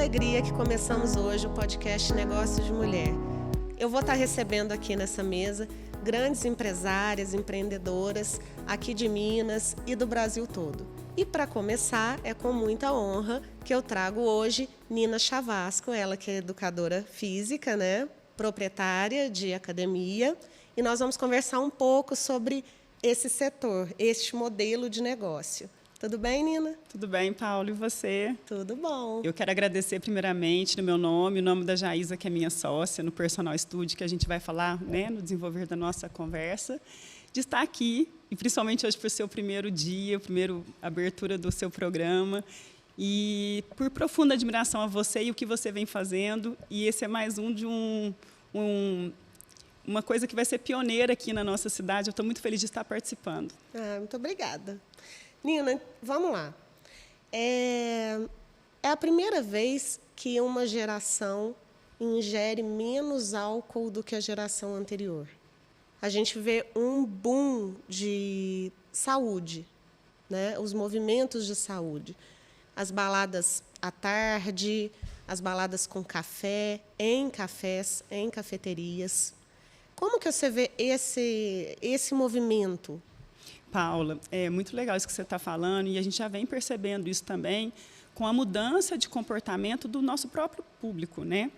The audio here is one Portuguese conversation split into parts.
alegria que começamos hoje o podcast Negócios de Mulher. Eu vou estar recebendo aqui nessa mesa grandes empresárias, empreendedoras aqui de Minas e do Brasil todo. E para começar, é com muita honra que eu trago hoje Nina Chavasco, ela que é educadora física, né? Proprietária de academia, e nós vamos conversar um pouco sobre esse setor, este modelo de negócio. Tudo bem, Nina? Tudo bem, Paulo, e você? Tudo bom. Eu quero agradecer primeiramente no meu nome, o nome da Jaísa, que é minha sócia no Personal Studio, que a gente vai falar, né, no desenvolver da nossa conversa, de estar aqui, e principalmente hoje por ser o primeiro dia, a primeira abertura do seu programa, e por profunda admiração a você e o que você vem fazendo, e esse é mais um de uma coisa que vai ser pioneira aqui na nossa cidade. Eu estou muito feliz de estar participando. Muito obrigada. Nina, vamos lá. É a primeira vez que uma geração ingere menos álcool do que a geração anterior. A gente vê um boom de saúde, né? Os movimentos de saúde. As baladas à tarde, as baladas com café, em cafés, em cafeterias. Como que você vê esse movimento? Paula, é muito legal isso que você está falando, e a gente já vem percebendo isso também com a mudança de comportamento do nosso próprio público, né?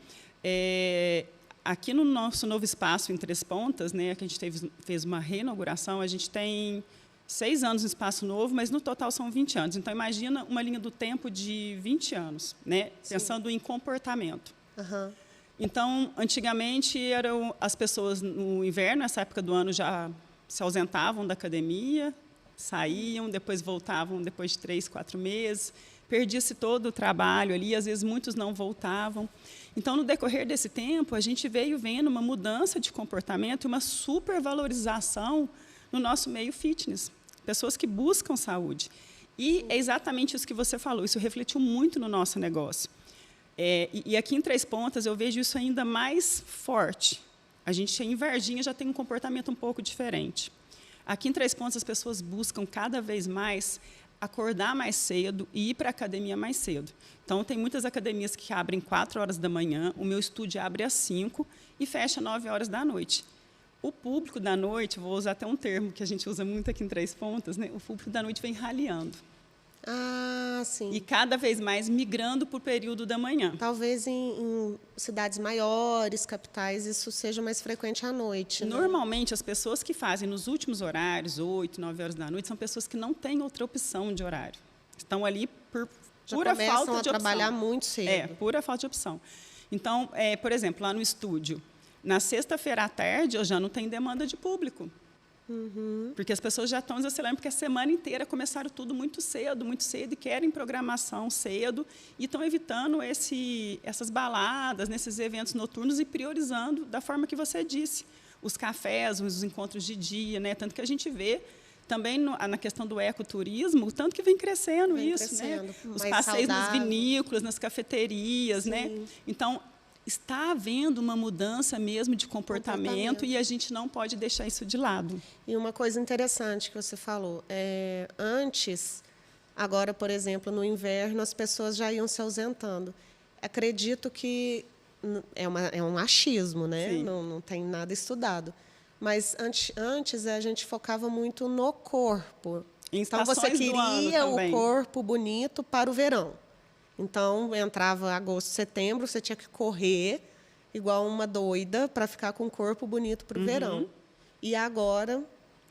Aqui no nosso novo espaço em Três Pontas, né, que a gente fez uma reinauguração, a gente tem 6 anos no espaço novo, mas no total são 20 anos. Então, imagina uma linha do tempo de 20 anos, né, pensando em comportamento. Uhum. Então, antigamente, eram as pessoas no inverno, nessa época do ano, já se ausentavam da academia, saíam, depois voltavam depois de 3, 4 meses, perdia-se todo o trabalho ali, às vezes muitos não voltavam. Então, no decorrer desse tempo, a gente veio vendo uma mudança de comportamento e uma supervalorização no nosso meio fitness. Pessoas que buscam saúde. E é exatamente isso que você falou, isso refletiu muito no nosso negócio. E aqui em Três Pontas eu vejo isso ainda mais forte. A gente, em Varginha, já tem um comportamento um pouco diferente. Aqui em Três Pontas, as pessoas buscam cada vez mais acordar mais cedo e ir para a academia mais cedo. Então, tem muitas academias que abrem 4 horas da manhã, o meu estúdio abre às 5 e fecha 9 horas da noite. O público da noite, vou usar até um termo que a gente usa muito aqui em Três Pontas, né? O público da noite vem raliando. Ah, sim. E cada vez mais migrando para o período da manhã. Talvez em cidades maiores, capitais, isso seja mais frequente à noite. Né? Normalmente, as pessoas que fazem nos últimos horários, 8, 9 horas da noite, são pessoas que não têm outra opção de horário. Estão ali por pura falta de opção. Já começam a trabalhar muito cedo. Pura falta de opção. Então, por exemplo, lá no estúdio, na sexta-feira à tarde, eu já não tenho demanda de público. Uhum. Porque as pessoas já estão desacelerando, porque a semana inteira começaram tudo muito cedo, e querem programação cedo, e estão evitando essas baladas, nesses eventos noturnos, e priorizando da forma que você disse, os cafés, os encontros de dia, né? Tanto que a gente vê também na questão do ecoturismo, o tanto que vem crescendo isso, né? Os passeios nas vinícolas, nas cafeterias, né? Então, está havendo uma mudança mesmo de comportamento e a gente não pode deixar isso de lado. E uma coisa interessante que você falou, antes, agora, por exemplo, no inverno, as pessoas já iam se ausentando. Acredito que é um achismo, né? Não tem nada estudado. Mas antes a gente focava muito no corpo. Então, você queria o corpo bonito para o verão. Então, entrava agosto, setembro, você tinha que correr igual uma doida para ficar com o corpo bonito para o verão. E agora,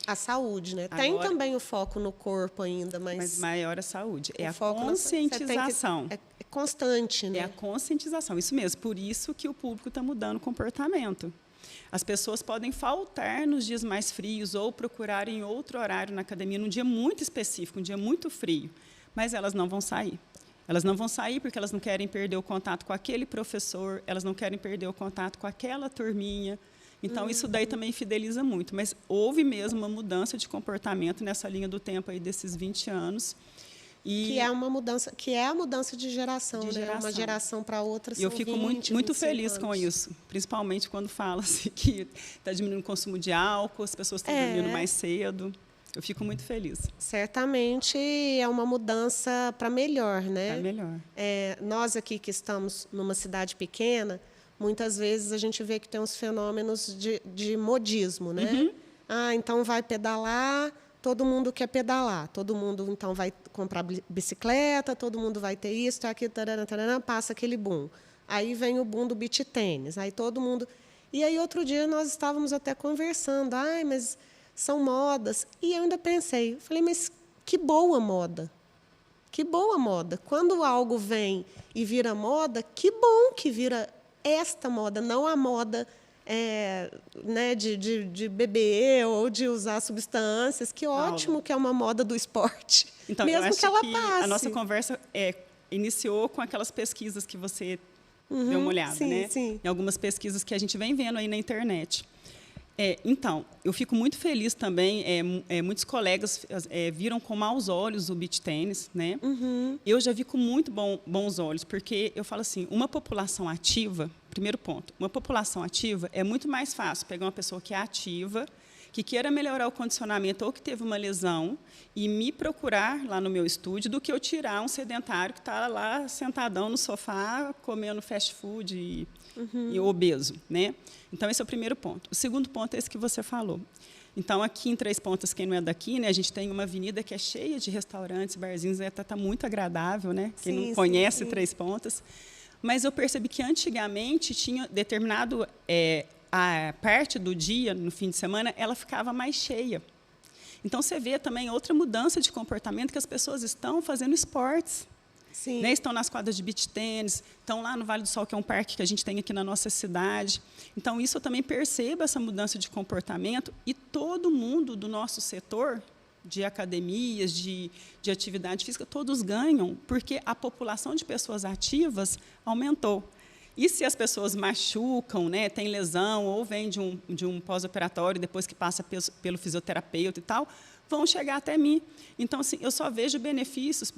a saúde, né? Tem também o foco no corpo ainda, mas maior a saúde. É a conscientização. É constante, né? É a conscientização, isso mesmo. Por isso que o público está mudando o comportamento. As pessoas podem faltar nos dias mais frios ou procurar em outro horário na academia, num dia muito específico, um dia muito frio, mas elas não vão sair. Elas não vão sair porque elas não querem perder o contato com aquele professor, elas não querem perder o contato com aquela turminha. Então, isso daí também fideliza muito. Mas houve mesmo uma mudança de comportamento nessa linha do tempo aí desses 20 anos. Que é a mudança de geração, né? Uma geração para outra. E eu fico muito feliz com isso, principalmente quando fala-se que está diminuindo o consumo de álcool, as pessoas estão dormindo mais cedo. Eu fico muito feliz. Certamente é uma mudança para melhor, né? Para melhor. Nós aqui que estamos numa cidade pequena, muitas vezes a gente vê que tem uns fenômenos de modismo, né? Uhum. Então vai pedalar, todo mundo quer pedalar, todo mundo então vai comprar bicicleta, todo mundo vai ter isso, tá aqui, tarana, tarana, passa aquele boom. Aí vem o boom do beach tênis, aí todo mundo... E aí outro dia nós estávamos até conversando, mas são modas. E eu ainda pensei, falei, mas que boa moda. Que boa moda. Quando algo vem e vira moda, que bom que vira esta moda, não a moda né, de beber ou de usar substâncias. Que ótimo que é uma moda do esporte. Então, mesmo eu acho que ela que passe. A nossa conversa iniciou com aquelas pesquisas que você deu uma olhada, sim, né? Sim. Em algumas pesquisas que a gente vem vendo aí na internet. Então, eu fico muito feliz também. Muitos colegas viram com maus olhos o beach tênis, né? Uhum. Eu já vi com muito bons olhos, porque eu falo assim, uma população ativa, primeiro ponto, uma população ativa é muito mais fácil pegar uma pessoa que é ativa, que queira melhorar o condicionamento ou que teve uma lesão e me procurar lá no meu estúdio do que eu tirar um sedentário que está lá sentadão no sofá comendo fast food e obeso, né? Então, esse é o primeiro ponto. O segundo ponto é esse que você falou. Então, aqui em Três Pontas, quem não é daqui, né, a gente tem uma avenida que é cheia de restaurantes, barzinhos, está muito agradável, né? Quem não conhece Três Pontas. Mas eu percebi que antigamente tinha determinado a parte do dia, no fim de semana, ela ficava mais cheia. Então, você vê também outra mudança de comportamento, que as pessoas estão fazendo esportes. Sim. Né? Estão nas quadras de beach tênis, estão lá no Vale do Sol, que é um parque que a gente tem aqui na nossa cidade. Então, isso eu também percebo, essa mudança de comportamento, e todo mundo do nosso setor, de academias, de atividade física, todos ganham, porque a população de pessoas ativas aumentou. E se as pessoas machucam, né, tem lesão, ou vêm de um pós-operatório, depois que passa pelo fisioterapeuta e tal, vão chegar até mim. Então, assim, eu só vejo benefícios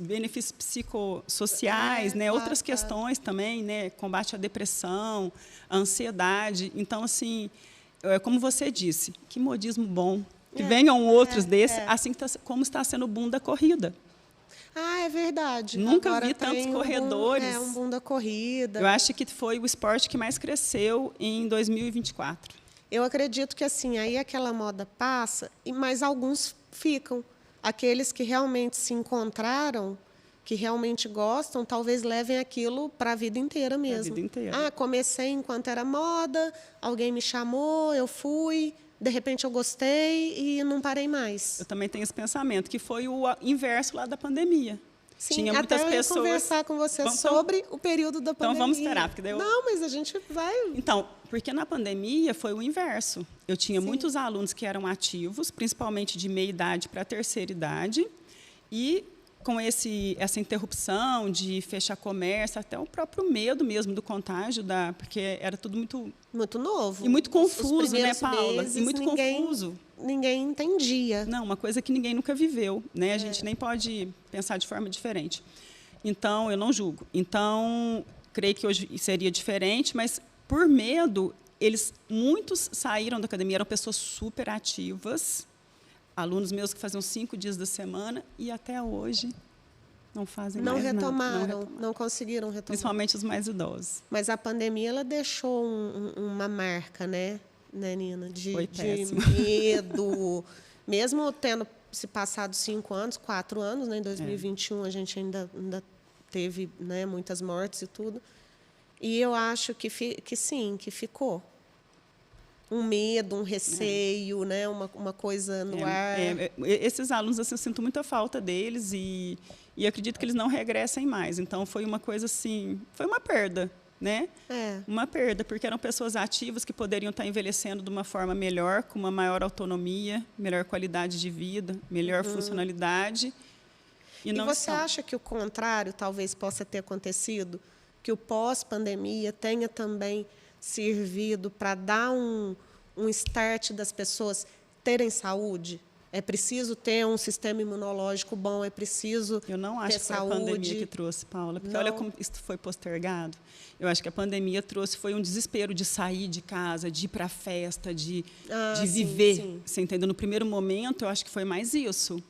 psicossociais, né, outras questões também, né, combate à depressão, à ansiedade. Então, assim, como você disse, que modismo bom. Que venham outros desses, assim como está sendo o boom da corrida. É verdade. Nunca Agora vi tantos corredores. Um boom da corrida. Eu acho que foi o esporte que mais cresceu em 2024. Eu acredito que assim, aí aquela moda passa, mas alguns ficam. Aqueles que realmente se encontraram, que realmente gostam, talvez levem aquilo para a vida inteira mesmo. A vida inteira. Comecei enquanto era moda, alguém me chamou, eu fui, de repente eu gostei e não parei mais. Eu também tenho esse pensamento, que foi o inverso lá da pandemia. Sim, tinha muitas até eu ia pessoas... conversar com você sobre o período da pandemia. Então, vamos esperar. Porque daí Não, mas a gente vai... Então, porque na pandemia foi o inverso. Eu tinha muitos alunos que eram ativos, principalmente de meia idade para terceira idade, e com essa interrupção de fechar comércio, até o próprio medo mesmo do contágio, porque era tudo muito novo. E muito confuso, né, Paula? Meses, e muito confuso. Ninguém entendia. Não, uma coisa que ninguém nunca viveu, né? A gente nem pode pensar de forma diferente. Então, eu não julgo. Então, creio que hoje seria diferente, mas por medo, muitos saíram da academia, eram pessoas super ativas, alunos meus que faziam 5 dias da semana, e até hoje não fazem mais nada. Não conseguiram retomar. Principalmente os mais idosos. Mas a pandemia ela deixou uma marca, né, Nina? De medo. Mesmo tendo se passado 5 anos, 4 anos, né, em 2021 a gente ainda teve, né, muitas mortes e tudo. E eu acho que sim, que ficou. Um medo, um receio, né? uma coisa no ar. Esses alunos, assim, eu sinto muita falta deles e acredito que eles não regressem mais. Então, foi uma coisa assim, foi uma perda, né? Uma perda, porque eram pessoas ativas que poderiam estar envelhecendo de uma forma melhor, com uma maior autonomia, melhor qualidade de vida, melhor funcionalidade. E você acha que o contrário talvez possa ter acontecido? Que o pós-pandemia tenha também servido para dar um start das pessoas terem saúde? É preciso ter um sistema imunológico bom, é preciso Eu não acho ter que foi saúde. a pandemia que trouxe, Paula, porque Não. olha como isso foi postergado. Eu acho que a pandemia trouxe foi um desespero de sair de casa, de ir para a festa, de viver. Sim. Você entendeu? No primeiro momento, eu acho que foi mais isso.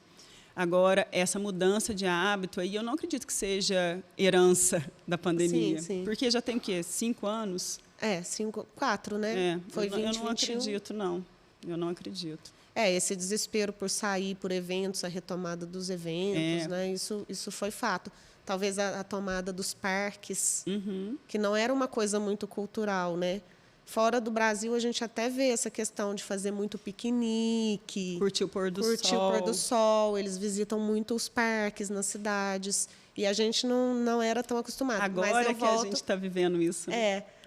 Agora, essa mudança de hábito aí, eu não acredito que seja herança da pandemia. Sim. Porque já tem o quê? 5 anos? 4, né? Foi eu 20, não 21. acredito, não. Eu não acredito. Esse desespero por sair por eventos, a retomada dos eventos, né? Isso foi fato. Talvez a tomada dos parques, que não era uma coisa muito cultural, né? Fora do Brasil, a gente até vê essa questão de fazer muito piquenique. Curtir o pôr do sol. Curtir o pôr do sol. Eles visitam muito os parques nas cidades. E a gente não era tão acostumado. Agora que a gente está vivendo isso.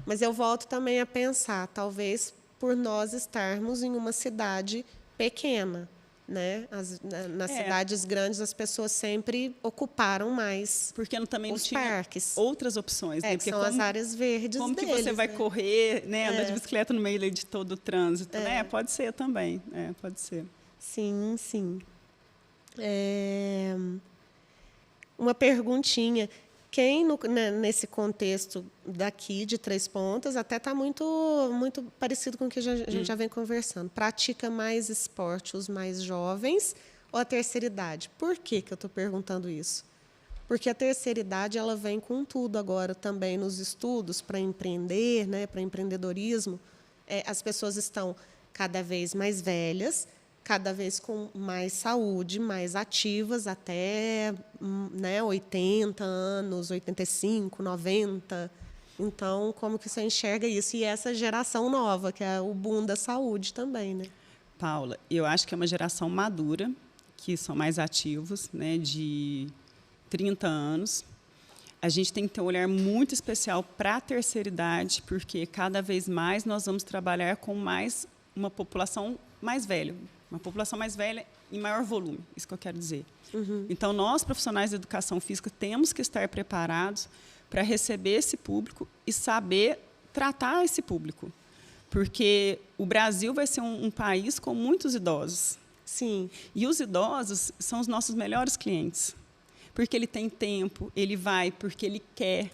Mas eu volto também a pensar, talvez por nós estarmos em uma cidade pequena, né? Nas cidades grandes, as pessoas sempre ocuparam mais porque também não tinha parques. Outras opções. Né? Porque são as áreas verdes como deles, que você vai correr, né? Andar de bicicleta no meio de todo o trânsito? Né? Pode ser também. Pode ser. Sim. Uma perguntinha. Quem, nesse contexto daqui, de Três Pontas, até está muito parecido com o que a gente já vem conversando. Pratica mais esporte os mais jovens ou a terceira idade? Por que eu estou perguntando isso? Porque a terceira idade ela vem com tudo agora também nos estudos para empreender, né, para empreendedorismo. As pessoas estão cada vez mais velhas, cada vez com mais saúde, mais ativas, até 80 anos, 85, 90. Então, como que você enxerga isso? E essa geração nova, que é o boom da saúde também, né? Paula, eu acho que é uma geração madura, que são mais ativos, né, de 30 anos. A gente tem que ter um olhar muito especial para a terceira idade, porque cada vez mais nós vamos trabalhar com uma população mais velha. Uma população mais velha em maior volume, isso que eu quero dizer. Então, nós, profissionais de educação física, temos que estar preparados para receber esse público e saber tratar esse público. Porque o Brasil vai ser um país com muitos idosos. Sim. E os idosos são os nossos melhores clientes. Porque ele tem tempo, ele vai porque ele quer.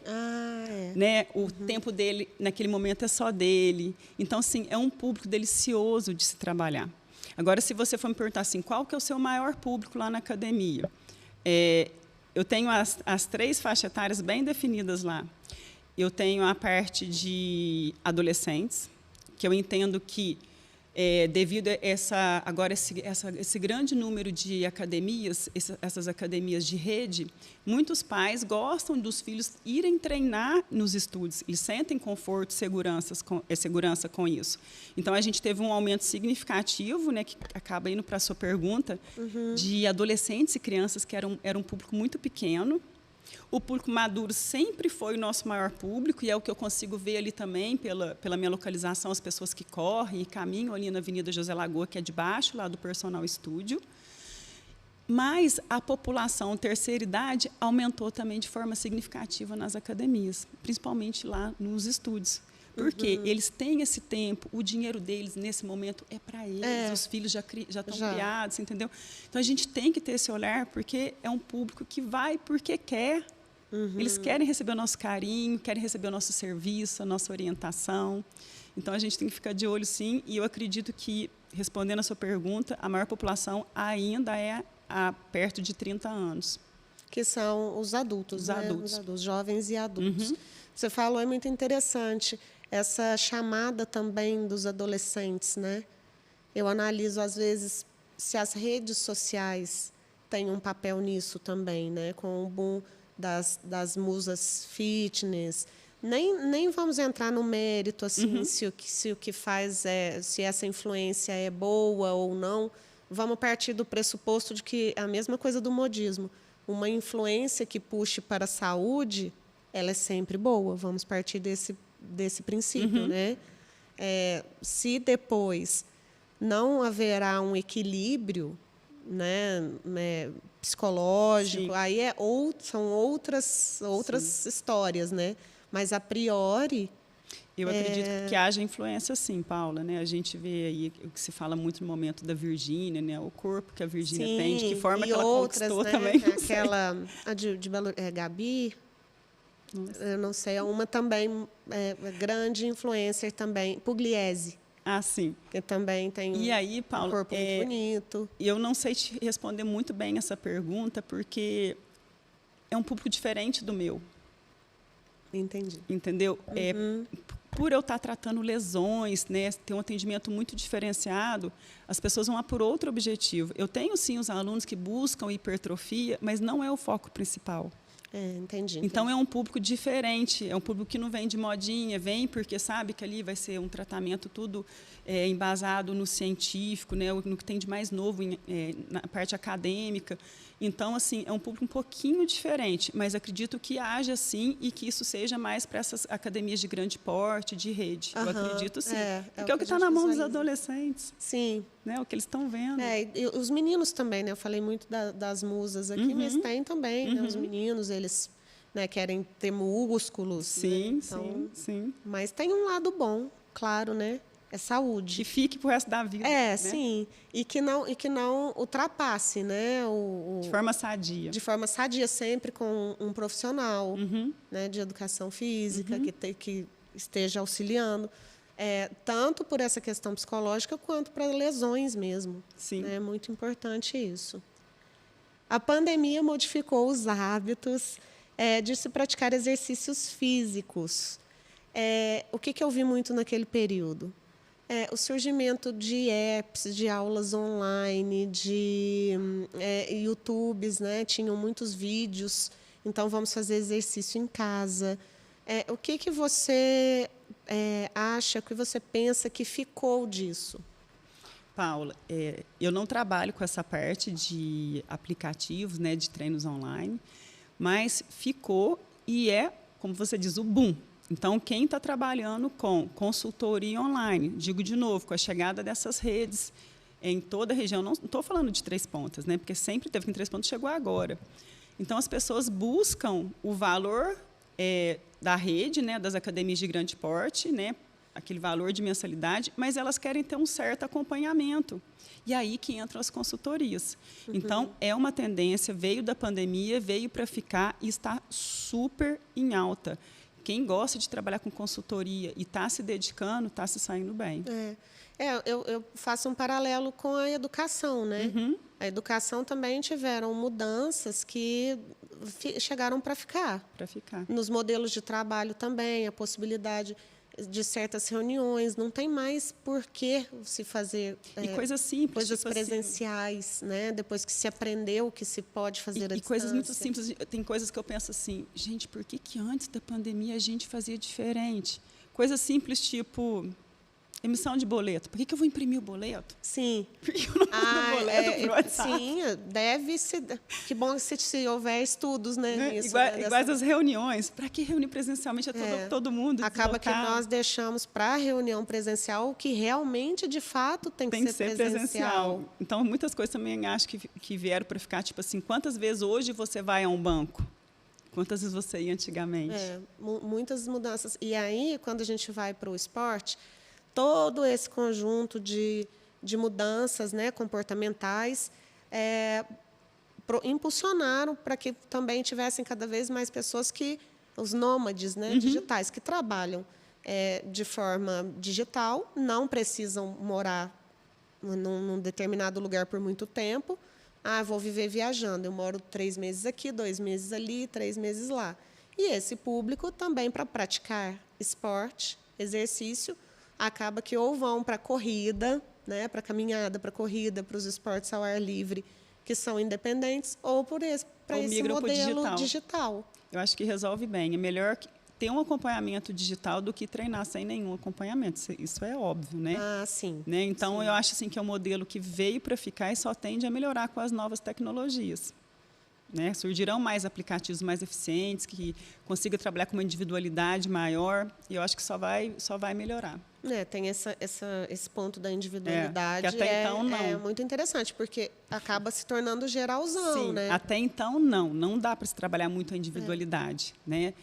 Né? O tempo dele, naquele momento, é só dele. Então, assim, é um público delicioso de se trabalhar. Agora, se você for me perguntar assim, qual que é o seu maior público lá na academia? Eu tenho as 3 faixas etárias bem definidas lá. Eu tenho a parte de adolescentes, que eu entendo que, devido a agora esse grande número de academias, essas academias de rede, muitos pais gostam dos filhos irem treinar nos estúdios, eles sentem conforto, segurança com isso. Então, a gente teve um aumento significativo, né, que acaba indo para a sua pergunta, de adolescentes e crianças que era um público muito pequeno. O público maduro sempre foi o nosso maior público, e é o que eu consigo ver ali também, pela minha localização, as pessoas que correm e caminham ali na Avenida José Lagoa, que é debaixo lá do Personal Studio. Mas a população terceira idade aumentou também de forma significativa nas academias, principalmente lá nos estúdios. Porque eles têm esse tempo, o dinheiro deles, nesse momento, é para eles, os filhos já estão criados, entendeu? Então, a gente tem que ter esse olhar, porque é um público que vai porque quer. Eles querem receber o nosso carinho, querem receber o nosso serviço, a nossa orientação. Então, a gente tem que ficar de olho, sim, e eu acredito que, respondendo a sua pergunta, a maior população ainda é perto de 30 anos. Que são os adultos, os adultos, jovens e adultos. Você falou, é muito interessante, essa chamada também dos adolescentes, né? Eu analiso, às vezes, se as redes sociais têm um papel nisso também, né? Com o boom das musas fitness. Nem vamos entrar no mérito, assim, se o que faz se essa influência é boa ou não. Vamos partir do pressuposto de que é a mesma coisa do modismo. Uma influência que puxe para a saúde, ela é sempre boa. Vamos partir desse princípio, né? Se depois não haverá um equilíbrio, né, psicológico, sim, aí são outras histórias, né? Mas a priori Eu acredito que haja influência, sim, Paula, né? A gente vê aí o que se fala muito no momento da Virgínia, né? O corpo que a Virgínia tem, de que forma que ela outras, conquistou né? também. Aquela, a de Gabi, eu não sei, uma também grande influencer também, Pugliese. Ah, sim. Que também tem aí, Paula, um corpo muito bonito. Eu não sei te responder muito bem essa pergunta, porque é um público diferente do meu. Entendi. Entendeu? Por eu estar tratando lesões, né, ter um atendimento muito diferenciado, as pessoas vão lá por outro objetivo. Eu tenho, sim, os alunos que buscam hipertrofia, mas não é o foco principal. Entendi. Então, é um público diferente, é um público que não vem de modinha, vem porque sabe que ali vai ser um tratamento tudo embasado no científico, né, no que tem de mais novo na parte acadêmica. Então, assim, é um público um pouquinho diferente, mas acredito que haja, sim, e que isso seja mais para essas academias de grande porte, de rede. Eu acredito, sim. Porque é o que está na mão dos adolescentes. Sim. Né, o que eles estão vendo. E os meninos também, né? Eu falei muito das musas aqui, mas tem também, né? Os meninos, eles, né, querem ter músculos. Sim, né? Então, sim. Mas tem um lado bom, claro, né? É saúde. Que fique pro resto da vida. Né? Sim. E que não ultrapasse, né? De forma sadia. De forma sadia, sempre com um profissional, né, de educação física, que esteja auxiliando. Tanto por essa questão psicológica, quanto para lesões mesmo. Sim. É muito importante isso. A pandemia modificou os hábitos de se praticar exercícios físicos. O que eu vi muito naquele período? O surgimento de apps, de aulas online, de YouTubes, né? Tinham muitos vídeos, então vamos fazer exercício em casa. O que você acha, o que você pensa que ficou disso? Paula, eu não trabalho com essa parte de aplicativos, né, de treinos online, mas ficou e como você diz, o boom. Então, quem está trabalhando com consultoria online, digo de novo, com a chegada dessas redes em toda a região, não estou falando de Três Pontas, né, porque sempre teve que em Três Pontas, chegou agora. Então, as pessoas buscam o valor da rede, né, das academias de grande porte, né, aquele valor de mensalidade, mas elas querem ter um certo acompanhamento. E aí que entram as consultorias. Então, é uma tendência, veio da pandemia, veio para ficar e está super em alta. Quem gosta de trabalhar com consultoria e está se dedicando, está se saindo bem. Eu faço um paralelo com a educação, né? A educação também tiveram mudanças que chegaram para ficar. Para ficar. Nos modelos de trabalho também, a possibilidade de certas reuniões, não tem mais por que se fazer e coisas simples, coisas presenciais, né? Depois que se aprendeu que se pode fazer à distância. E coisas muito simples. Tem coisas que eu penso assim, gente, por que antes da pandemia a gente fazia diferente? Coisas simples, tipo emissão de boleto. Por que eu vou imprimir o boleto? Sim. Por que eu não mando o boleto pro WhatsApp? Sim, deve-se. Que bom se houver estudos, né? Nisso, iguais as reuniões. Para que reunir presencialmente todo mundo? Acaba que nós deixamos para a reunião presencial o que realmente, de fato, tem que ser presencial. Então, muitas coisas também acho que vieram para ficar, tipo assim, quantas vezes hoje você vai a um banco? Quantas vezes você ia antigamente? Muitas mudanças. E aí, quando a gente vai para o esporte, todo esse conjunto de mudanças, né, comportamentais impulsionaram para que também tivessem cada vez mais pessoas os nômades, né, digitais, que trabalham de forma digital, não precisam morar num determinado lugar por muito tempo. Vou viver viajando, eu moro 3 meses aqui, 2 meses ali, 3 meses lá. E esse público também, para praticar esporte, exercício, acaba que ou vão para a corrida, né, para a caminhada, para a corrida, para os esportes ao ar livre, que são independentes, ou para esse modelo digital. Eu acho que resolve bem. É melhor ter um acompanhamento digital do que treinar sem nenhum acompanhamento. Isso é óbvio, né? Sim. Né? Então, sim. Eu acho assim, que é um modelo que veio para ficar e só tende a melhorar com as novas tecnologias. Né? Surgirão mais aplicativos mais eficientes, que consigam trabalhar com uma individualidade maior, e eu acho que só vai melhorar. Tem esse ponto da individualidade, que até então não. É muito interessante, porque acaba se tornando geralzão. Sim, né? Até então não dá para se trabalhar muito a individualidade. Né?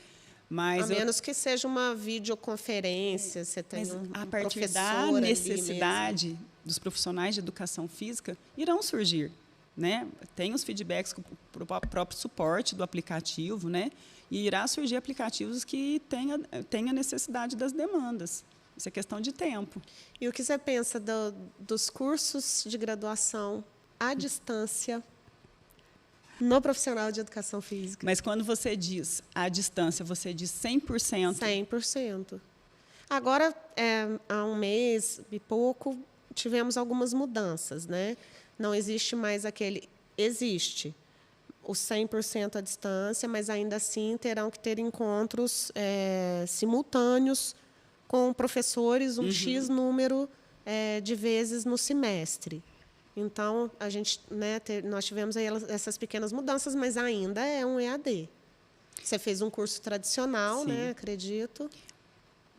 Mas a menos que seja uma videoconferência, você tem a um partir da necessidade dos profissionais de educação física, irão surgir, né? Tem os feedbacks para o próprio suporte do aplicativo, né? E irá surgir aplicativos que tenha necessidade das demandas. Isso é questão de tempo. E o que você pensa dos cursos de graduação à distância no profissional de educação física? Mas quando você diz à distância, você diz 100%? 100%. Agora, há um mês e pouco, tivemos algumas mudanças, né? Não existe mais aquele... Existe o 100% à distância, mas ainda assim terão que ter encontros simultâneos com professores, um X número de vezes no semestre. Então, a gente, né, nós tivemos aí essas pequenas mudanças, mas ainda é um EAD. Você fez um curso tradicional, Sim. né, acredito.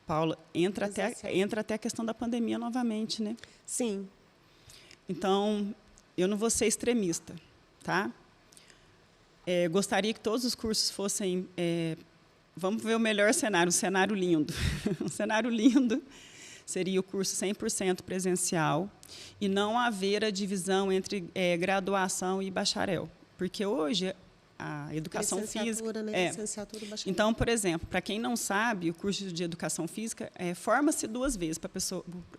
Paula, entra até a questão da pandemia novamente, né? Sim. Então, eu não vou ser extremista, tá? Gostaria que todos os cursos fossem... vamos ver o melhor cenário, um cenário lindo. Um cenário lindo seria o curso 100% presencial e não haver a divisão entre graduação e bacharel. Porque hoje a educação física... Né? Licenciatura e bacharel. Então, por exemplo, para quem não sabe, o curso de educação física forma-se 2 vezes, para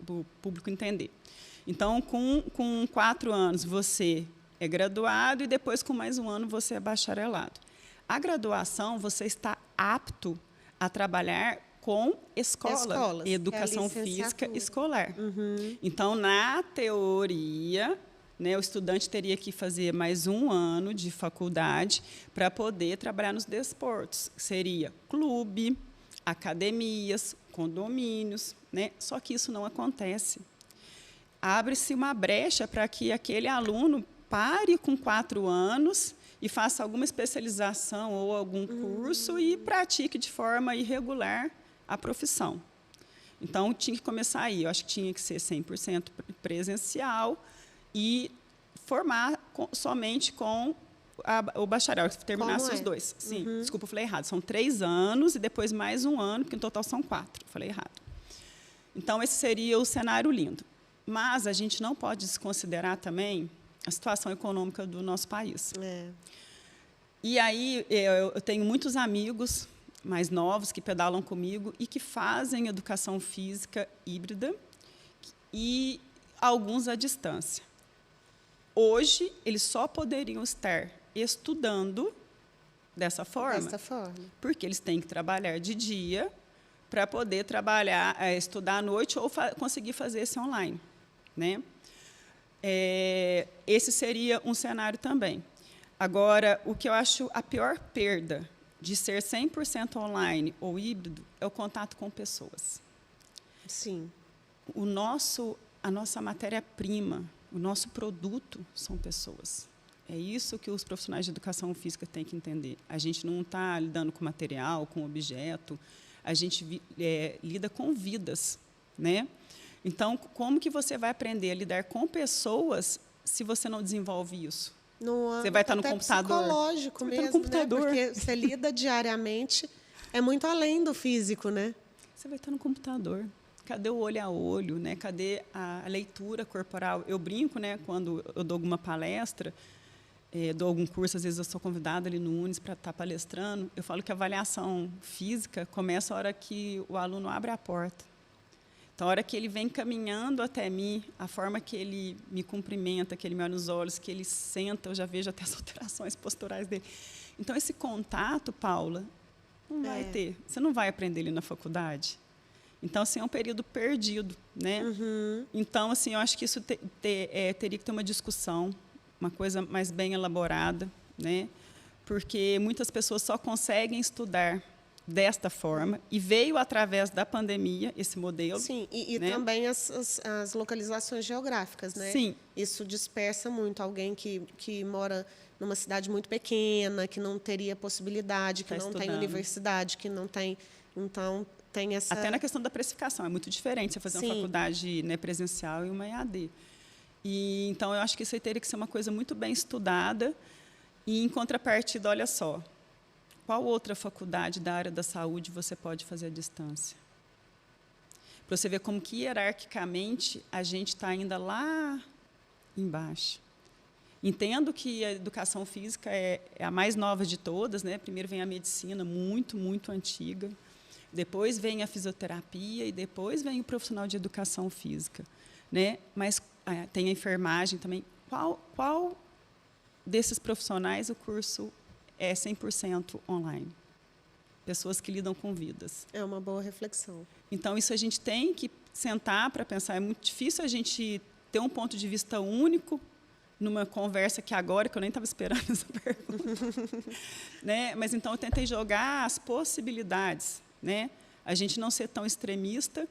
o público entender. Então, com 4 anos, você é graduado e depois, com mais 1 ano, você é bacharelado. A graduação, você está apto a trabalhar com escolas, educação física escolar. Então, na teoria, né, o estudante teria que fazer mais 1 ano de faculdade para poder trabalhar nos desportos. Seria clube, academias, condomínios, né? Só que isso não acontece. Abre-se uma brecha para que aquele aluno pare com 4 anos e faça alguma especialização ou algum curso e pratique de forma irregular a profissão. Então, tinha que começar aí. Eu acho que tinha que ser 100% presencial e formar somente com o bacharel, que terminasse os 2. Sim, desculpa, eu falei errado. São 3 anos e depois mais 1 ano, porque no total são 4. Falei errado. Então, esse seria o cenário lindo. Mas a gente não pode desconsiderar também a situação econômica do nosso país. E aí, eu tenho muitos amigos mais novos que pedalam comigo e que fazem educação física híbrida e alguns à distância. Hoje, eles só poderiam estar estudando dessa forma, porque eles têm que trabalhar de dia para poder estudar à noite ou conseguir fazer esse online, né? Esse seria um cenário também. Agora, o que eu acho a pior perda de ser 100% online ou híbrido é o contato com pessoas. Sim. A nossa matéria-prima, o nosso produto são pessoas. É isso que os profissionais de educação física têm que entender. A gente não está lidando com material, com objeto, a gente lida com vidas, né? Então, como que você vai aprender a lidar com pessoas se você não desenvolve isso? Você vai estar no computador. Psicológico mesmo, no computador. Né? Porque você lida diariamente, é muito além do físico, né? Você vai estar no computador. Cadê o olho a olho, né? Cadê a leitura corporal? Eu brinco, né? Quando eu dou alguma palestra, dou algum curso, às vezes eu sou convidada ali no Unis para estar palestrando, eu falo que a avaliação física começa a hora que o aluno abre a porta. Então, a hora que ele vem caminhando até mim, a forma que ele me cumprimenta, que ele me olha nos olhos, que ele senta, eu já vejo até as alterações posturais dele. Então, esse contato, Paula, não vai ter. Você não vai aprender ele na faculdade. Então, assim, é um período perdido, né? Então, assim, eu acho que isso teria que ter uma discussão, uma coisa mais bem elaborada, né? Porque muitas pessoas só conseguem estudar desta forma, e veio através da pandemia esse modelo. Sim, e né? Também as localizações geográficas, né? Sim. Isso dispersa muito. Alguém que mora numa cidade muito pequena, que não teria possibilidade, que não tem universidade, que não tem... Então, tem essa... Até na questão da precificação, é muito diferente você fazer uma faculdade, né, presencial e uma EAD. Então, eu acho que isso aí teria que ser uma coisa muito bem estudada. E, em contrapartida, olha só, qual outra faculdade da área da saúde você pode fazer à distância? Para você ver como que, hierarquicamente, a gente está ainda lá embaixo. Entendo que a educação física é a mais nova de todas, né? Primeiro vem a medicina, muito, muito antiga. Depois vem a fisioterapia e depois vem o profissional de educação física, né? Mas tem a enfermagem também. Qual desses profissionais o curso é 100% online? Pessoas que lidam com vidas. É uma boa reflexão. Então, isso a gente tem que sentar para pensar. É muito difícil a gente ter um ponto de vista único numa conversa que agora, que eu nem estava esperando essa pergunta. Né? Mas, então, eu tentei jogar as possibilidades, né? A gente não ser tão extremista,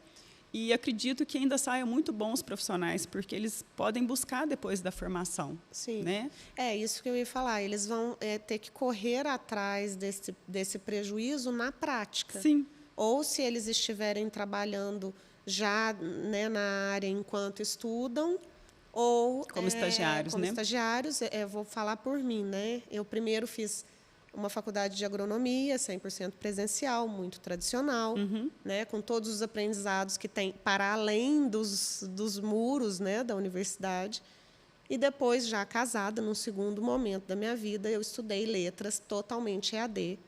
e acredito que ainda saiam muito bons profissionais, porque eles podem buscar depois da formação. Sim. Né? É isso que eu ia falar. Eles vão ter que correr atrás desse prejuízo na prática. Sim. Ou, se eles estiverem trabalhando já, né, na área enquanto estudam, ou como estagiários, como né? estagiários. Vou falar por mim, né? Eu primeiro fiz uma faculdade de agronomia, 100% presencial, muito tradicional, né, com todos os aprendizados que tem para além dos muros, né, da universidade. E depois, já casada, num segundo momento da minha vida, eu estudei letras totalmente EAD.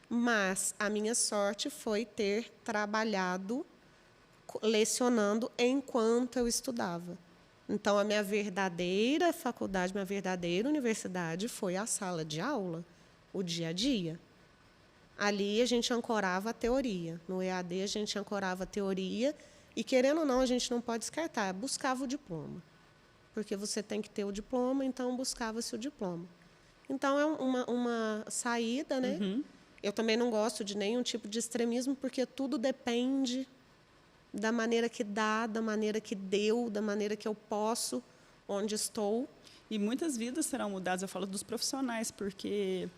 Mas a minha sorte foi ter trabalhado lecionando enquanto eu estudava. Então, a minha verdadeira faculdade, minha verdadeira universidade foi a sala de aula, o dia a dia. Ali a gente ancorava a teoria. No EAD a gente ancorava a teoria e, querendo ou não, a gente não pode descartar, buscava o diploma. Porque você tem que ter o diploma, então buscava-se o diploma. Então, é uma saída, né? Eu também não gosto de nenhum tipo de extremismo, porque tudo depende da maneira que dá, da maneira que deu, da maneira que eu posso, onde estou. E muitas vidas serão mudadas. Eu falo dos profissionais, porque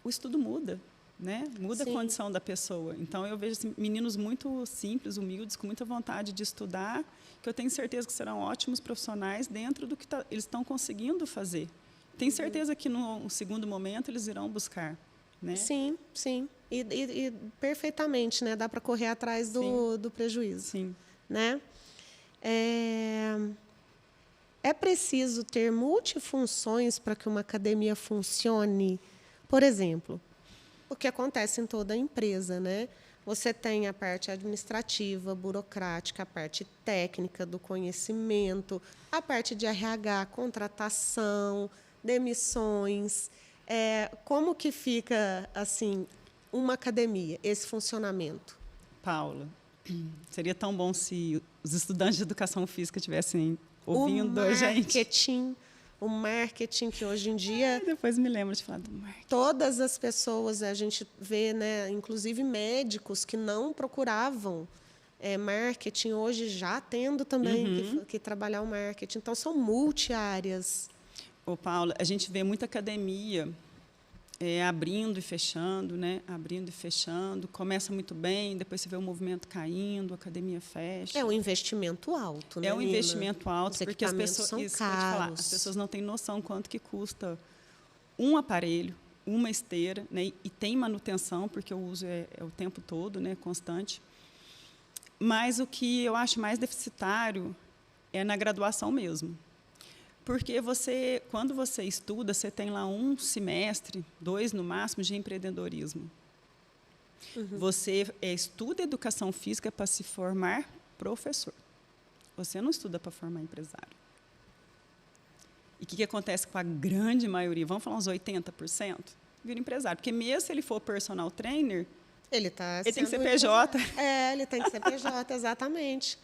o estudo muda, né? Muda Sim. a condição da pessoa. Então, eu vejo assim, meninos muito simples, humildes, com muita vontade de estudar, que eu tenho certeza que serão ótimos profissionais dentro do que eles estão conseguindo fazer. Tenho certeza que, no segundo momento, eles irão buscar. Né? Sim, sim. E perfeitamente, né? Dá para correr atrás do prejuízo. Sim. Né? É preciso ter multifunções para que uma academia funcione. Por exemplo, o que acontece em toda empresa, né? Você tem a parte administrativa, burocrática, a parte técnica do conhecimento, a parte de RH, contratação, demissões. Como que fica assim uma academia, esse funcionamento? Paula, seria tão bom se os estudantes de educação física estivessem ouvindo a gente. O marketing que hoje em dia... Depois me lembro de falar do marketing. Todas as pessoas, a gente vê, né, inclusive médicos que não procuravam marketing, hoje já tendo também que trabalhar o marketing. Então, são multi-áreas. Ô, Paula, a gente vê muita academia abrindo e fechando, né? Abrindo e fechando. Começa muito bem, depois você vê o movimento caindo, a academia fecha. É um investimento alto, né, É um Nina? investimento alto, Os porque as pessoas, são isso que eu ia te falar, as pessoas não têm noção quanto que custa um aparelho, uma esteira, né? E tem manutenção, porque o uso é o tempo todo, né? Constante. Mas o que eu acho mais deficitário é na graduação mesmo. Porque quando você estuda, você tem lá 1 semestre, 2 no máximo, de empreendedorismo. Você estuda educação física para se formar professor. Você não estuda para formar empresário. E o que acontece com a grande maioria? Vamos falar uns 80%? Vira empresário. Porque mesmo se ele for personal trainer, ele tem que ser PJ. Ele tem que ser PJ, exatamente.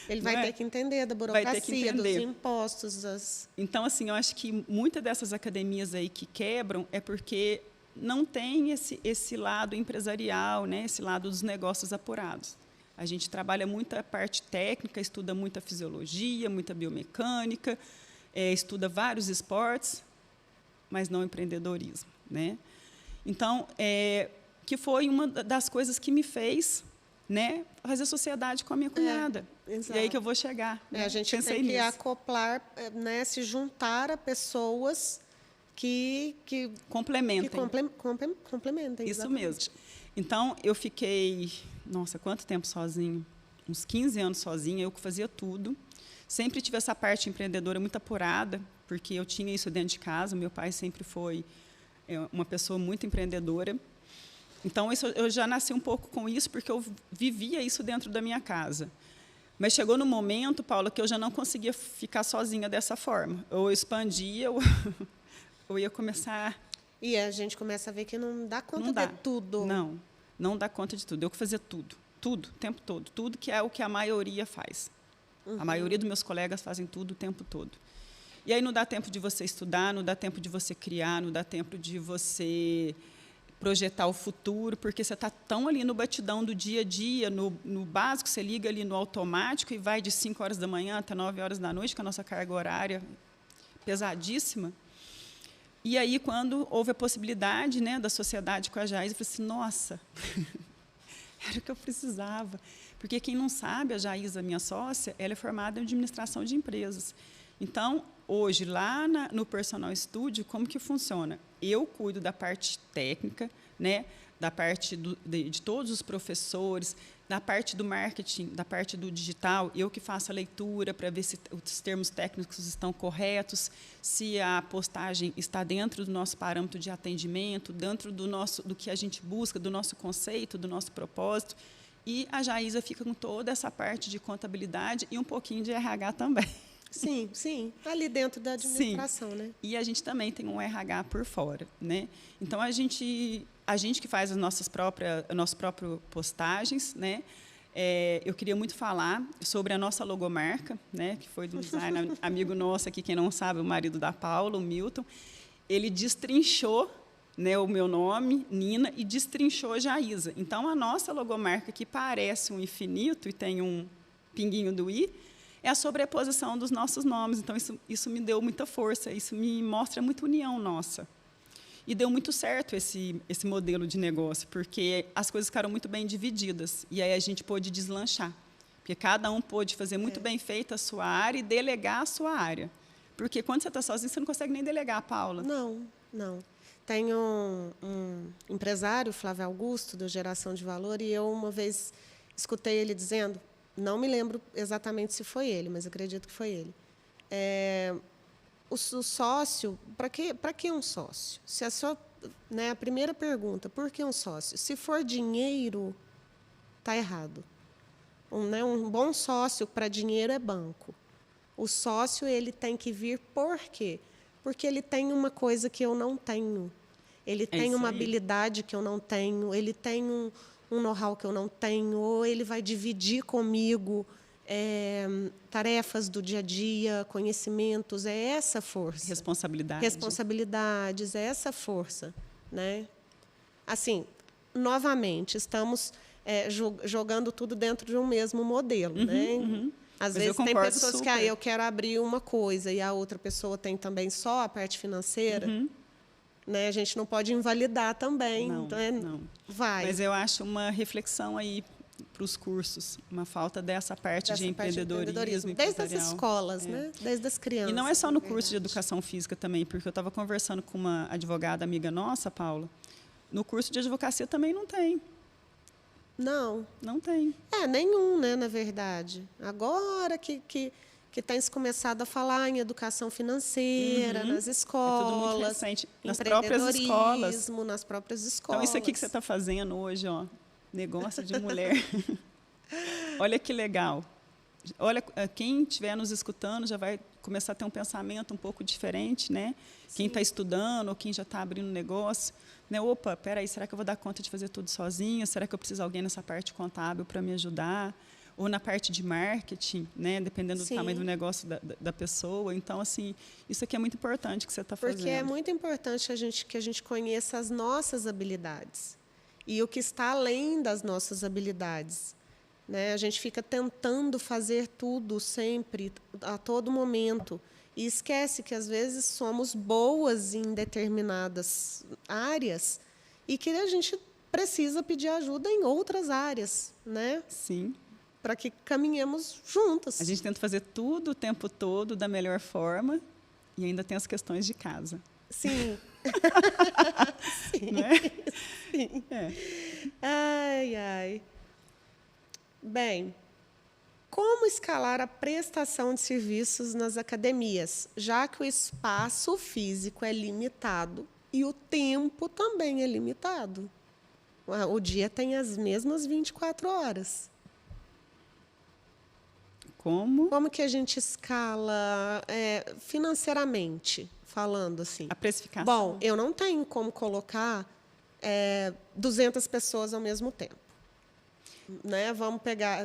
Ele vai ter que entender da burocracia, dos impostos. Então, assim, eu acho que muitas dessas academias aí que quebram é porque não tem esse lado empresarial, né? Esse lado dos negócios apurados. A gente trabalha muita parte técnica, estuda muita fisiologia, muita biomecânica, estuda vários esportes, mas não empreendedorismo, né? Então, que foi uma das coisas que me fez, né, fazer sociedade com a minha cunhada. E aí que eu vou chegar. Né? A gente tem que acoplar, né, se juntar a pessoas que complementem. Complementem. Isso exatamente. mesmo. Então, eu fiquei, nossa, quanto tempo sozinha? Uns 15 anos sozinha, eu que fazia tudo. Sempre tive essa parte empreendedora muito apurada, porque eu tinha isso dentro de casa. Meu pai sempre foi uma pessoa muito empreendedora. Então, eu já nasci um pouco com isso, porque eu vivia isso dentro da minha casa. Mas chegou no momento, Paula, que eu já não conseguia ficar sozinha dessa forma. Ou eu expandia, ou ia começar... E a gente começa a ver que não dá conta de tudo. Não dá conta de tudo. Eu que fazia tudo, o tempo todo. Tudo que é o que a maioria faz. A maioria dos meus colegas fazem tudo o tempo todo. E aí não dá tempo de você estudar, não dá tempo de você criar, não dá tempo de você projetar o futuro, porque você está tão ali no batidão do dia a dia, no básico, você liga ali no automático e vai de 5 horas da manhã até 9 horas da noite, com a nossa carga horária pesadíssima. E aí, quando houve a possibilidade, né, da sociedade com a Jaísa, eu falei assim, nossa, era o que eu precisava. Porque, quem não sabe, a Jaísa, minha sócia, ela é formada em administração de empresas. Então, hoje, lá no Personal Studio, como que funciona? Eu cuido da parte técnica, né, da parte de todos os professores, da parte do marketing, da parte do digital, eu que faço a leitura para ver se os termos técnicos estão corretos, se a postagem está dentro do nosso parâmetro de atendimento, dentro do que a gente busca, do nosso conceito, do nosso propósito. E a Jaísa fica com toda essa parte de contabilidade e um pouquinho de RH também. Sim, ali dentro da administração, né? E a gente também tem um RH por fora, né? Então, a gente que faz as nossas próprias postagens, né? Eu queria muito falar sobre a nossa logomarca, né? Que foi do designer amigo nosso aqui, quem não sabe, o marido da Paula, o Milton. Ele destrinchou, né, o meu nome, Nina, e destrinchou Jaísa. Então, a nossa logomarca, que parece um infinito e tem um pinguinho do i, é a sobreposição dos nossos nomes. Então, isso me deu muita força, isso me mostra muita união nossa. E deu muito certo esse modelo de negócio, porque as coisas ficaram muito bem divididas. E aí a gente pôde deslanchar. Porque cada um pôde fazer muito bem feita a sua área e delegar a sua área. Porque quando você está sozinho, você não consegue nem delegar, Paula. Não. Tem um empresário, Flávio Augusto, do Geração de Valor, e eu uma vez escutei ele dizendo, não me lembro exatamente se foi ele, mas acredito que foi ele. O sócio, para que um sócio? Se a primeira pergunta, por que um sócio? Se for dinheiro, está errado. Um bom sócio para dinheiro é banco. O sócio ele tem que vir por quê? Porque ele tem uma coisa que eu não tenho. Ele tem uma habilidade que eu não tenho, ele tem um know-how que eu não tenho, ou ele vai dividir comigo tarefas do dia a dia, conhecimentos, é essa força. Responsabilidades, é essa força, né? Assim, novamente, estamos jogando tudo dentro de um mesmo modelo, né? Às vezes tem pessoas que eu quero abrir uma coisa e a outra pessoa tem também só a parte financeira. Né? A gente não pode invalidar também. Não. Vai. Mas eu acho uma reflexão aí para os cursos, uma falta dessa parte de empreendedorismo. Desde as escolas, né? Desde as crianças. E não é só no curso de educação física também, porque eu estava conversando com uma advogada amiga nossa, Paula, no curso de advocacia também não tem. Não tem. Nenhum, né, na verdade. Agora que tem se começado a falar em educação financeira, nas escolas. É tudo muito recente. Nas próprias escolas. Nas próprias escolas. Então, isso aqui que você está fazendo hoje, negócio de mulher. Olha que legal. Olha, quem estiver nos escutando já vai começar a ter um pensamento um pouco diferente, né? Sim. Quem está estudando ou quem já está abrindo negócio. Né? Opa, espera aí, será que eu vou dar conta de fazer tudo sozinha? Será que eu preciso de alguém nessa parte contábil para me ajudar? Ou na parte de marketing, né? Dependendo do tamanho do negócio da pessoa. Então, assim, isso aqui é muito importante que você está fazendo. Porque é muito importante que a gente conheça as nossas habilidades e o que está além das nossas habilidades. Né? A gente fica tentando fazer tudo sempre, a todo momento, e esquece que, às vezes, somos boas em determinadas áreas e que a gente precisa pedir ajuda em outras áreas, né? Sim. Para que caminhemos juntas. A gente tenta fazer tudo o tempo todo da melhor forma e ainda tem as questões de casa. Sim. Sim. Né? Sim. É. Ai, ai. Bem, como escalar a prestação de serviços nas academias, já que o espaço físico é limitado e o tempo também é limitado? O dia tem as mesmas 24 horas. Como Como que a gente escala financeiramente, falando assim? a precificação. Bom, eu não tenho como colocar 200 pessoas ao mesmo tempo. Né? Vamos pegar...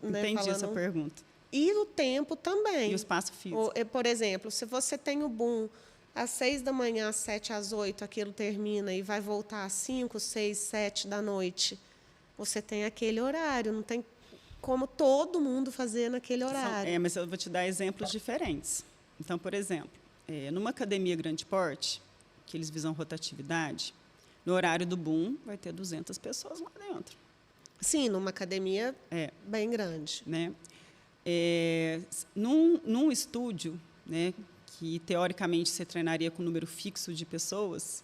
Entendi falando... essa pergunta. E o tempo também. E o espaço físico. Por exemplo, se você tem o boom às 6 da manhã, às 7, às 8, aquilo termina e vai voltar às 5, 6, 7 da noite, você tem aquele horário, não tem como todo mundo fazer naquele horário. Mas eu vou te dar exemplos diferentes. Então, por exemplo, numa academia grande porte, que eles visam rotatividade, no horário do boom vai ter 200 pessoas lá dentro. Sim, numa academia bem grande. Né? Num estúdio, né, que teoricamente você treinaria com um número fixo de pessoas,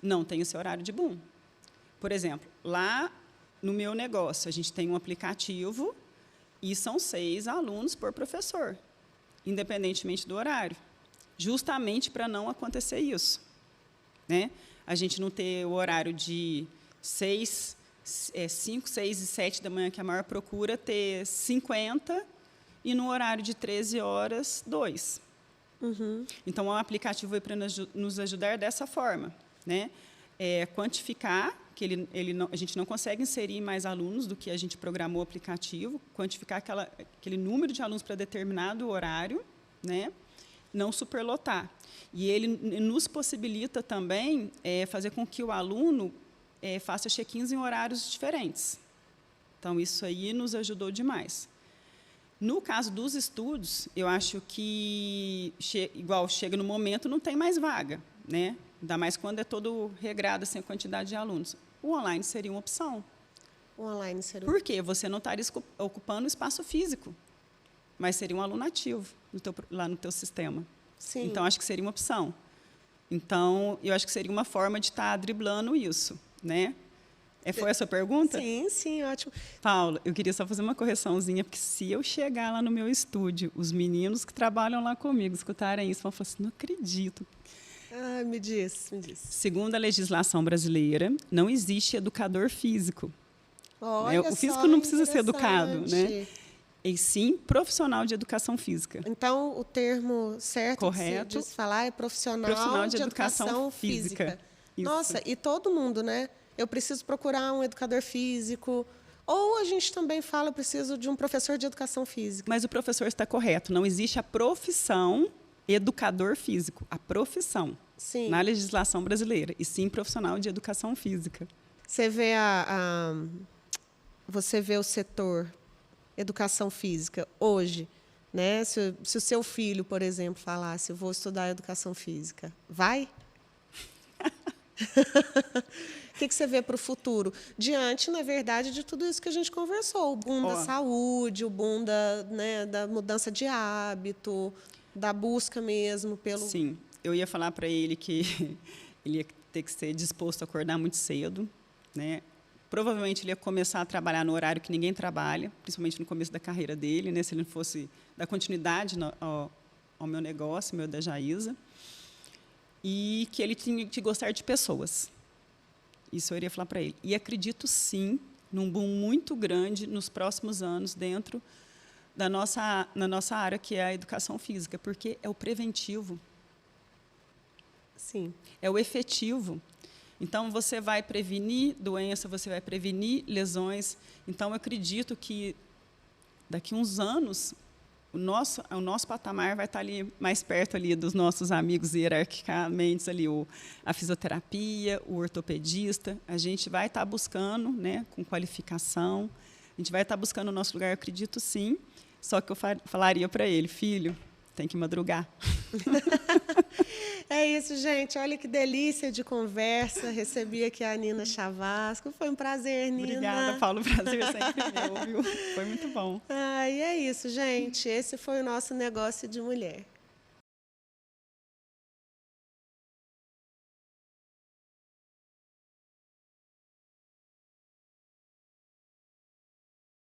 não tem esse horário de boom. Por exemplo, lá no meu negócio, a gente tem um aplicativo e são 6 alunos por professor, independentemente do horário, justamente para não acontecer isso. Né? A gente não ter o horário de 5, 6 e 7 da manhã, que é a maior procura, ter 50, e no horário de 13 horas, 2. Uhum. Então, o aplicativo veio para nos ajudar dessa forma. Né? Quantificar, que a gente não consegue inserir mais alunos do que a gente programou o aplicativo, quantificar aquele número de alunos para determinado horário, né? Não superlotar. E ele nos possibilita também fazer com que o aluno faça check-ins em horários diferentes. Então, isso aí nos ajudou demais. No caso dos estudos, eu acho que, igual chega no momento, não tem mais vaga, né? Ainda mais quando é todo regrado, assim, a quantidade de alunos. O online seria uma opção. O online seria Por quê? Você não estaria ocupando espaço físico, mas seria um aluno ativo lá no teu sistema. Sim. Então, acho que seria uma opção. Então, eu acho que seria uma forma de estar driblando isso. Né? Foi a sua pergunta? Sim, sim, ótimo. Paula, eu queria só fazer uma correçãozinha, porque se eu chegar lá no meu estúdio, os meninos que trabalham lá comigo escutarem isso, vão falar assim, não acredito. Ah, me diz. Segundo a legislação brasileira, não existe educador físico. Olha O físico não precisa ser educado, né? E sim profissional de educação física. Então, o termo certo correto de se falar é profissional de educação física. Isso. Nossa, e todo mundo, né? Eu preciso procurar um educador físico. Ou a gente também fala, eu preciso de um professor de educação física. Mas o professor está correto. Não existe a profissão educador físico. A profissão. Sim. Na legislação brasileira. E sim profissional de educação física. Você vê você vê o setor educação física hoje, né? Se o seu filho, por exemplo, falasse, eu vou estudar educação física, vai? O que você vê para o futuro? Diante, na verdade, de tudo isso que a gente conversou, o boom da saúde, o boom da mudança de hábito, da busca mesmo pelo... Sim, eu ia falar para ele que ele ia ter que ser disposto a acordar muito cedo, né? Provavelmente ele ia começar a trabalhar no horário que ninguém trabalha, principalmente no começo da carreira dele, né? Se ele não fosse dar continuidade ao meu negócio, meu da Jaísa. E que ele tinha que gostar de pessoas. Isso eu iria falar para ele. E acredito, sim, num boom muito grande nos próximos anos dentro na nossa área, que é a educação física, porque é o preventivo. Sim. É o efetivo. Então, você vai prevenir doença, você vai prevenir lesões. Então, eu acredito que, daqui a uns anos, o nosso patamar vai estar ali mais perto ali dos nossos amigos hierarquicamente, ali, a fisioterapia, o ortopedista. A gente vai estar buscando, né, com qualificação, a gente vai estar buscando o nosso lugar, eu acredito, sim. Só que eu falaria para ele, filho, tem que madrugar. É isso, gente. Olha que delícia de conversa. Recebi aqui a Nina Chavasco. Foi um prazer, Nina. Obrigada, Paulo. O prazer é sempre meu, viu? Foi muito bom. E é isso, gente. Esse foi o nosso Negócio de Mulher.